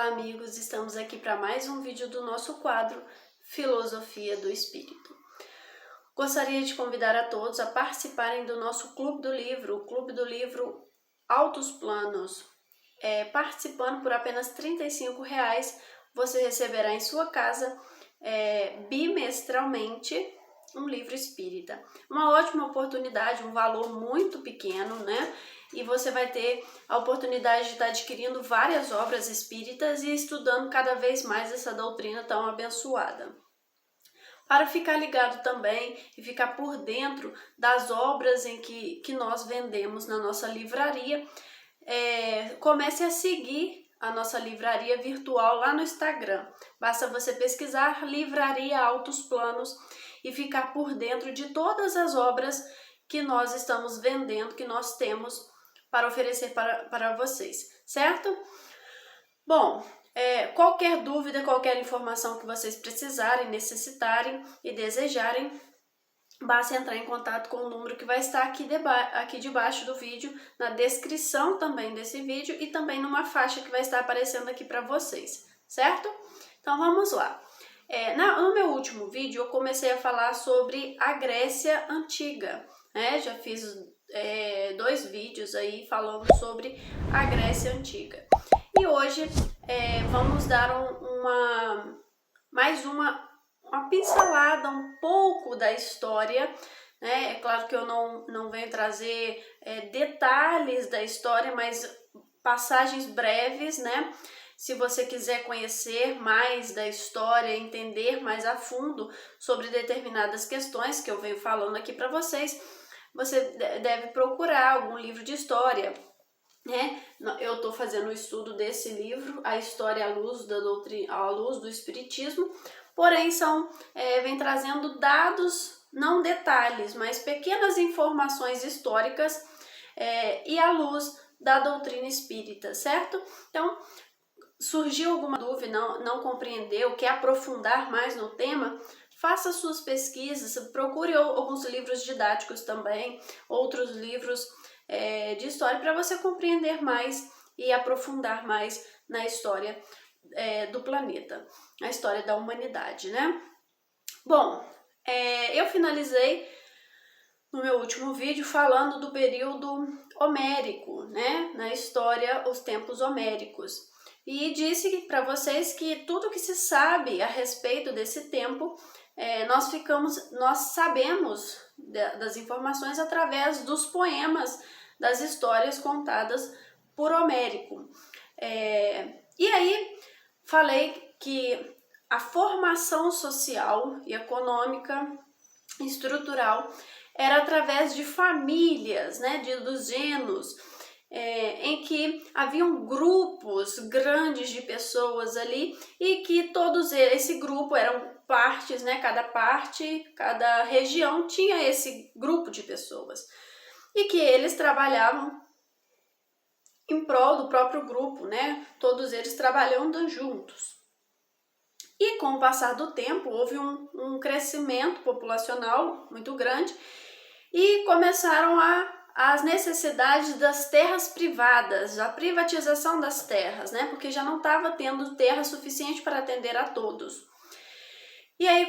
Olá amigos, estamos aqui para mais um vídeo do nosso quadro Filosofia do Espírito. Gostaria de convidar a todos a participarem do nosso Clube do Livro, o Clube do Livro Altos Planos. Participando por apenas R$ 35,00, você receberá em sua casa bimestralmente um livro espírita. Uma ótima oportunidade, um valor muito pequeno, né? E você vai ter a oportunidade de estar adquirindo várias obras espíritas e estudando cada vez mais essa doutrina tão abençoada. Para ficar ligado também e ficar por dentro das obras em que nós vendemos na nossa livraria, comece a seguir a nossa livraria virtual lá no Instagram. Basta você pesquisar Livraria Altos Planos e ficar por dentro de todas as obras que nós estamos vendendo, que nós temos para oferecer para vocês, certo? Bom, qualquer dúvida, qualquer informação que vocês precisarem, necessitarem e desejarem, basta entrar em contato com o número que vai estar aqui debaixo do vídeo, na descrição também desse vídeo e também numa faixa que vai estar aparecendo aqui para vocês, certo? Então vamos lá. No meu último vídeo eu comecei a falar sobre a Grécia Antiga, né? Já fiz 2 vídeos aí falando sobre a Grécia Antiga. E hoje vamos dar mais uma pincelada um pouco da história, né? É claro que eu não venho trazer detalhes da história, mas passagens breves, né? Se você quiser conhecer mais da história, entender mais a fundo sobre determinadas questões que eu venho falando aqui para vocês, você deve procurar algum livro de história, né? Eu estou fazendo o estudo desse livro, A História à Luz da Doutrina, à Luz do Espiritismo, porém vem trazendo dados, não detalhes, mas pequenas informações históricas e à luz da doutrina espírita, certo? Então, surgiu alguma dúvida, não compreendeu, quer aprofundar mais no tema, faça suas pesquisas, procure alguns livros didáticos também, outros livros de história para você compreender mais e aprofundar mais na história do planeta, na história da humanidade, né? Bom, eu finalizei no meu último vídeo falando do período homérico, né? Na história, os tempos homéricos. E disse para vocês que tudo que se sabe a respeito desse tempo, nós sabemos das informações através dos poemas, das histórias contadas por Homérico. E aí falei que a formação social e econômica, estrutural, era através de famílias, né, dos genos, em que haviam grupos grandes de pessoas ali e que esse grupo eram partes, né? Cada região tinha esse grupo de pessoas e que eles trabalhavam em prol do próprio grupo, né? Todos eles trabalhando juntos. E com o passar do tempo houve um crescimento populacional muito grande e começaram as necessidades das terras privadas, a privatização das terras, né? Porque já não estava tendo terra suficiente para atender a todos. E aí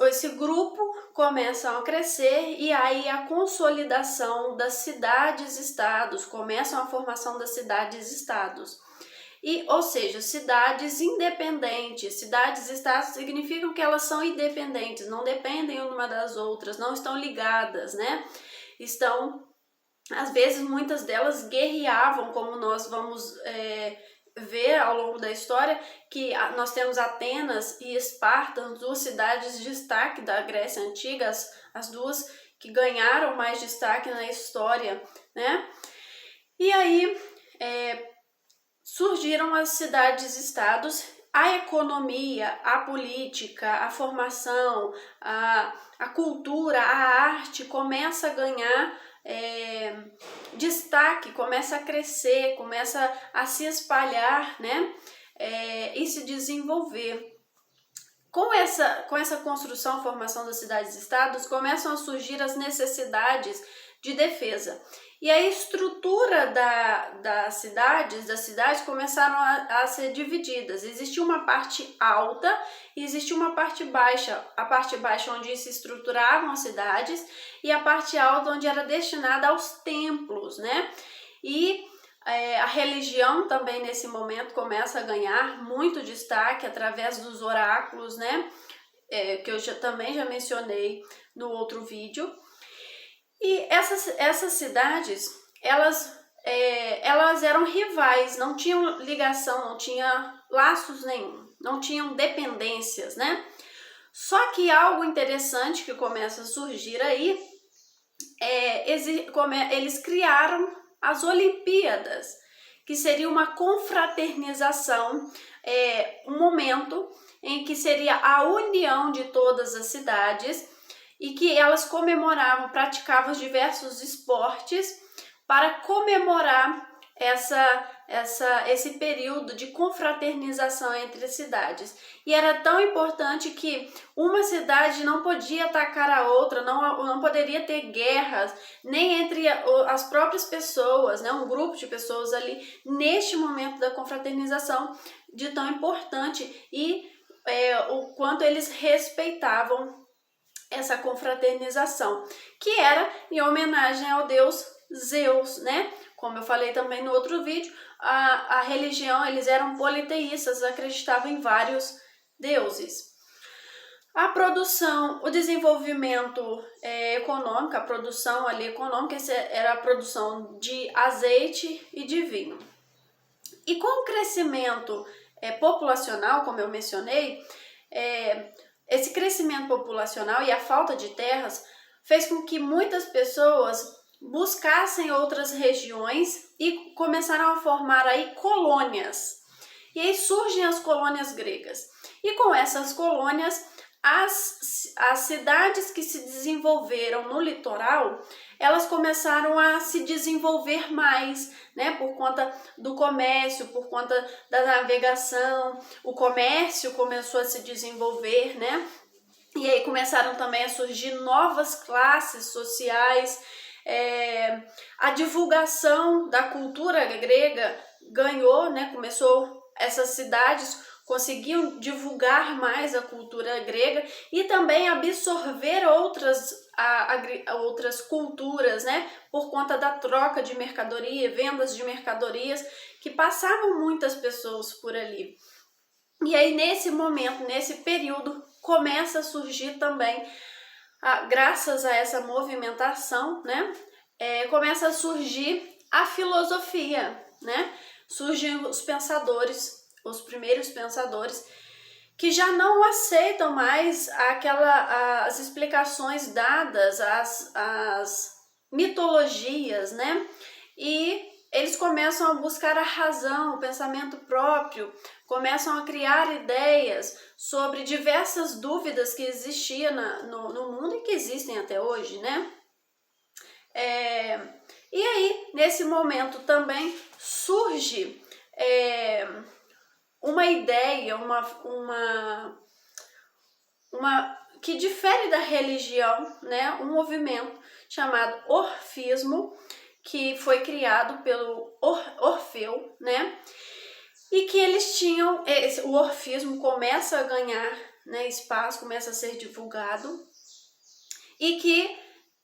esse grupo começam a crescer e aí a consolidação das cidades-estados, começam a formação das cidades-estados. Ou seja, cidades independentes, cidades-estados significam que elas são independentes, não dependem uma das outras, não estão ligadas, né? Às vezes, muitas delas guerreavam, como nós vamos ver ao longo da história, que nós temos Atenas e Esparta, 2 cidades de destaque da Grécia Antiga, as 2 que ganharam mais destaque na história, né? E aí surgiram as cidades-estados, a economia, a política, a formação, a cultura, a arte começa a ganhar destaque, começa a crescer, começa a se espalhar, né? E se desenvolver. Com essa construção, formação das cidades-estados, começam a surgir as necessidades de defesa. E a estrutura das cidades começaram a ser divididas. Existia uma parte alta e existia uma parte baixa. A parte baixa onde se estruturavam as cidades e a parte alta onde era destinada aos templos, né? E a religião também nesse momento começa a ganhar muito destaque através dos oráculos, né? Que eu também já mencionei no outro vídeo. E essas cidades, elas eram rivais, não tinham ligação, não tinha laços nenhum, não tinham dependências, né? Só que algo interessante que começa a surgir aí, eles criaram as Olimpíadas, que seria uma confraternização, um momento em que seria a união de todas as cidades e que elas comemoravam, praticavam diversos esportes para comemorar esse período de confraternização entre as cidades. E era tão importante que uma cidade não podia atacar a outra, não poderia ter guerras, nem entre as próprias pessoas, né? Um grupo de pessoas ali, neste momento da confraternização, de tão importante, e o quanto eles respeitavam essa confraternização, que era em homenagem ao deus Zeus, né? Como eu falei também no outro vídeo, a religião, eles eram politeístas, acreditavam em vários deuses. A produção, o desenvolvimento econômico, a produção ali econômica, era a produção de azeite e de vinho. E com o crescimento populacional, como eu mencionei, esse crescimento populacional e a falta de terras fez com que muitas pessoas buscassem outras regiões e começaram a formar aí colônias. E aí surgem as colônias gregas. E com essas colônias, as cidades que se desenvolveram no litoral, elas começaram a se desenvolver mais, né? Por conta do comércio, por conta da navegação, o comércio começou a se desenvolver, né? E aí começaram também a surgir novas classes sociais. A divulgação da cultura grega ganhou, né? Essas cidades conseguiam divulgar mais a cultura grega e também absorver outras culturas, né? Por conta da troca de mercadoria, vendas de mercadorias, que passavam muitas pessoas por ali. E aí, nesse momento, nesse período, começa a surgir também, graças a essa movimentação, né? Começa a surgir a filosofia, né? Surgem os pensadores, os primeiros pensadores, que já não aceitam mais as explicações dadas, as mitologias, né? E eles começam a buscar a razão, o pensamento próprio, começam a criar ideias sobre diversas dúvidas que existiam no mundo e que existem até hoje, né? E aí, nesse momento também surge uma ideia, que difere da religião, né? Um movimento chamado orfismo, que foi criado pelo Orfeu, né? E que eles tinham, o orfismo começa a ganhar, né, espaço, começa a ser divulgado, e que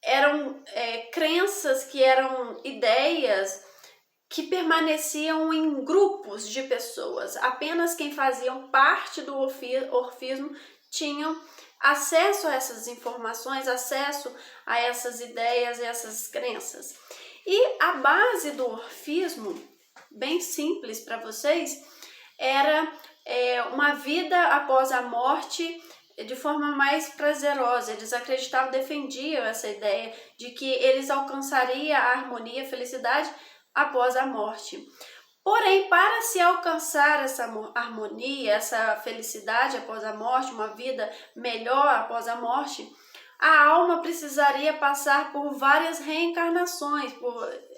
eram crenças, que eram ideias que permaneciam em grupos de pessoas. Apenas quem faziam parte do orfismo tinham acesso a essas informações, acesso a essas ideias, essas crenças. E a base do orfismo, bem simples para vocês, era uma vida após a morte de forma mais prazerosa. Eles acreditavam, defendiam essa ideia de que eles alcançariam a harmonia, a felicidade após a morte. Porém, para se alcançar essa harmonia, essa felicidade após a morte, uma vida melhor após a morte, a alma precisaria passar por várias reencarnações,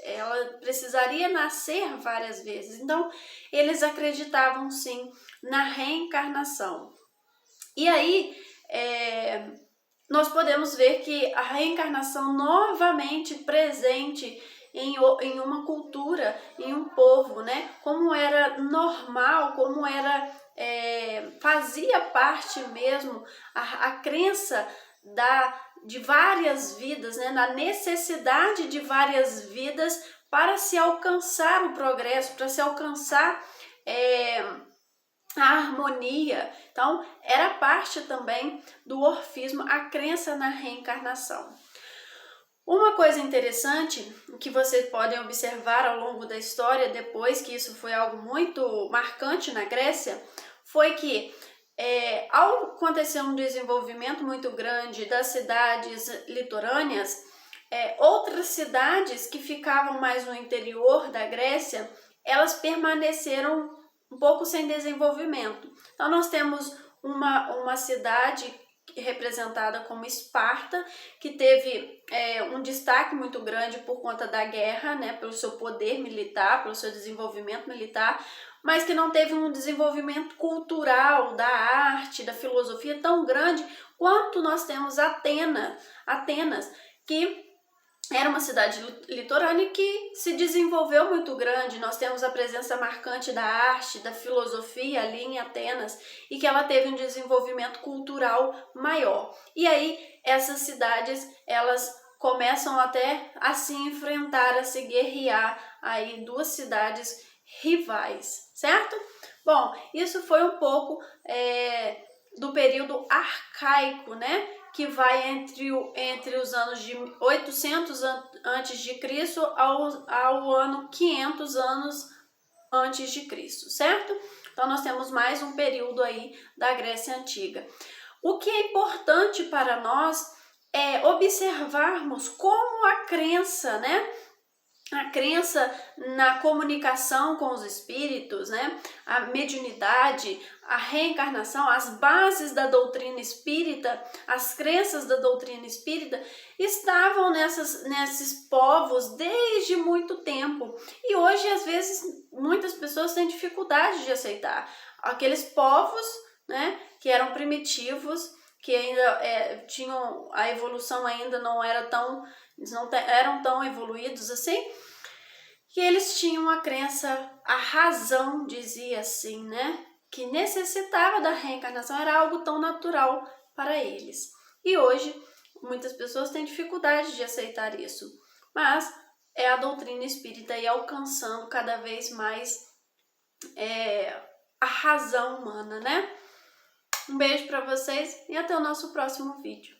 ela precisaria nascer várias vezes. Então, eles acreditavam sim na reencarnação. E aí, nós podemos ver que a reencarnação novamente presente em uma cultura, em um povo, né? Como era normal, como era fazia parte mesmo a crença de várias vidas, né? Na necessidade de várias vidas para se alcançar o progresso, para se alcançar a harmonia. Então, era parte também do orfismo, a crença na reencarnação. Uma coisa interessante que vocês podem observar ao longo da história, depois que isso foi algo muito marcante na Grécia, foi que ao acontecer um desenvolvimento muito grande das cidades litorâneas, outras cidades que ficavam mais no interior da Grécia, elas permaneceram um pouco sem desenvolvimento. Então nós temos uma cidade representada como Esparta, que teve um destaque muito grande por conta da guerra, né, pelo seu poder militar, pelo seu desenvolvimento militar, mas que não teve um desenvolvimento cultural, da arte, da filosofia tão grande quanto nós temos Atenas, que era uma cidade litorânea que se desenvolveu muito grande. Nós temos a presença marcante da arte, da filosofia ali em Atenas, e que ela teve um desenvolvimento cultural maior. E aí essas cidades, elas começam até a se enfrentar, a se guerrear, aí duas cidades rivais, certo? Bom, isso foi um pouco do período arcaico, né? Que vai entre os anos de 800 antes de Cristo ao ano 500 anos antes de Cristo, certo? Então nós temos mais um período aí da Grécia Antiga. O que é importante para nós é observarmos como a crença, né? A crença na comunicação com os espíritos, né? A mediunidade, a reencarnação, as bases da doutrina espírita, as crenças da doutrina espírita estavam nesses povos desde muito tempo. E hoje, às vezes, muitas pessoas têm dificuldade de aceitar. Aqueles povos, né, que eram primitivos, que ainda tinham a evolução ainda não era tão, eles não eram tão evoluídos assim, que eles tinham a crença, a razão dizia assim, né, que necessitava da reencarnação, era algo tão natural para eles. E hoje muitas pessoas têm dificuldade de aceitar isso, mas é a doutrina espírita aí alcançando cada vez mais a razão humana, né? Um beijo para vocês e até o nosso próximo vídeo.